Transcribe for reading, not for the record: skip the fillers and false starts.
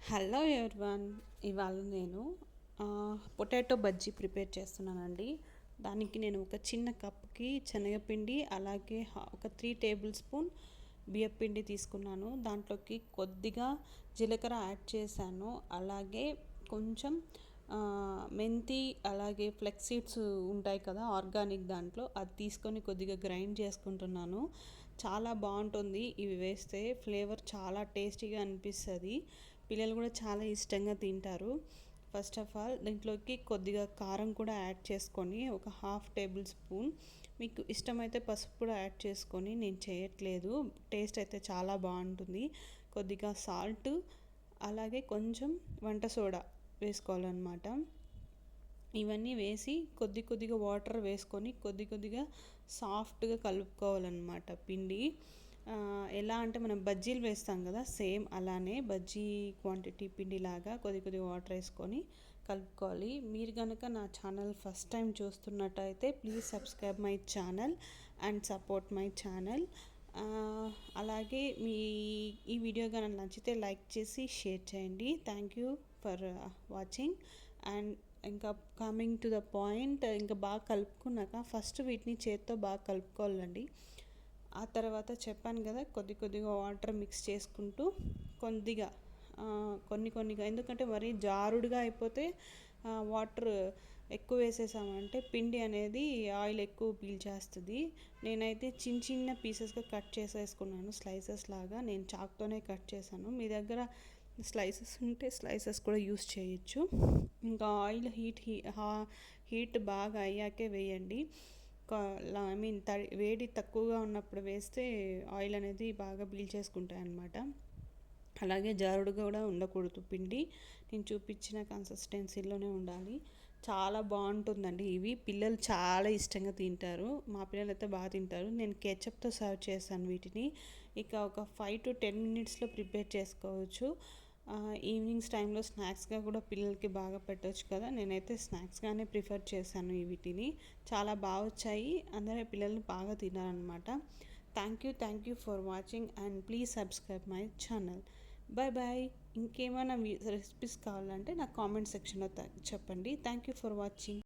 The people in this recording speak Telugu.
Hello everyone. ఇవాళ నేను పొటాటో బజ్జీ ప్రిపేర్ చేస్తున్నానండి. దానికి నేను ఒక చిన్న కప్కి శనగపిండి, అలాగే ఒక 3 టేబుల్ స్పూన్ బియ్యపిండి తీసుకున్నాను. దాంట్లోకి కొద్దిగా జీలకర్ర యాడ్ చేశాను. అలాగే కొంచెం మెంతి, అలాగే ఫ్లెక్స్ సీడ్స్ ఉంటాయి కదా ఆర్గానిక్, దాంట్లో అది తీసుకొని కొద్దిగా గ్రైండ్ చేసుకుంటున్నాను. చాలా బాగుంటుంది ఇవి వేస్తే, ఫ్లేవర్ చాలా టేస్టీగా అనిపిస్తుంది. పిల్లలు కూడా చాలా ఇష్టంగా తింటారు. ఫస్ట్ ఆఫ్ ఆల్ దీంట్లోకి కొద్దిగా కారం కూడా యాడ్ చేసుకొని, ఒక 1/2 టేబుల్ స్పూన్, మీకు ఇష్టమైతే పసుపు కూడా యాడ్ చేసుకొని, నేను చేయట్లేదు. టేస్ట్ అయితే చాలా బాగుంటుంది. కొద్దిగా సాల్ట్, అలాగే కొంచెం వంట సోడా వేసుకోవాలన్నమాట. ఇవన్నీ వేసి కొద్దిగా వాటర్ వేసుకొని కొద్దిగా సాఫ్ట్గా కలుపుకోవాలన్నమాట పిండి. ఎలా అంటే మనం బజ్జీలు వేస్తాం కదా, సేమ్ అలానే బజ్జీ క్వాంటిటీ పిండిలాగా కొద్దిగా వాటర్ వేసుకొని కలుపుకోవాలి. మీరు కనుక నా ఛానల్ ఫస్ట్ టైం చూస్తున్నట్టయితే please subscribe my channel and support my channel. అలాగే ఈ వీడియో కనుక నచ్చితే లైక్ చేసి షేర్ చేయండి. Thank you for watching. And ఇంకా కమింగ్ టు ద పాయింట్, ఇంకా బాగా కలుపుకున్నాక ఫస్ట్ వీటిని చేత్తో బాగా కలుపుకోవాలండి. ఆ తర్వాత చెప్పాను కదా, కొద్దిగా వాటర్ మిక్స్ చేసుకుంటూ కొద్దిగా కొన్నిగా, ఎందుకంటే మరీ జారుడుగా అయిపోతే వాటర్ ఎక్కువ వేసేసామంటే పిండి అనేది ఆయిల్ ఎక్కువ పీల్చేస్తుంది. నేనైతే చిన్న పీసెస్గా కట్ చేసేసుకున్నాను, స్లైసెస్ లాగా. నేను చాక్తోనే కట్ చేశాను. మీ దగ్గర స్లైసెస్ ఉంటే స్లైసెస్ కూడా యూస్ చేయొచ్చు. ఇంకా ఆయిల్ హీట్ బాగా అయ్యాకే వేయండి. ఐ మీన్ వేడి తక్కువగా ఉన్నప్పుడు వేస్తే ఆయిల్ అనేది బాగా పీల్చేసుకుంటాయి అన్నమాట. అలాగే జారుడుగా కూడా ఉండకూడదు పిండి. నేను చూపించిన కన్సిస్టెన్సీలోనే ఉండాలి. చాలా బాగుంటుందండి. ఇవి పిల్లలు చాలా ఇష్టంగా తింటారు. మా పిల్లలు అయితే బాగా తింటారు. నేను కెచప్తో సర్వ్ చేశాను వీటిని. ఇక ఒక 5 to 10 మినిట్స్లో ప్రిపేర్ చేసుకోవచ్చు. ఈవినింగ్స్ టైంలో స్నాక్స్గా కూడా పిల్లలకి బాగా పెట్టవచ్చు కదా. నేనైతే స్నాక్స్గానే ప్రిఫర్ చేశాను వీటిని. చాలా బాగా వచ్చాయి. అందరూ పిల్లలు బాగా తినారనమాట. Thank you for watching and please subscribe my channel. Bye. ఇంకేమైనా రెసిపీస్ కావాలంటే నాకు కామెంట్ సెక్షన్లో చెప్పండి. Thank you for watching.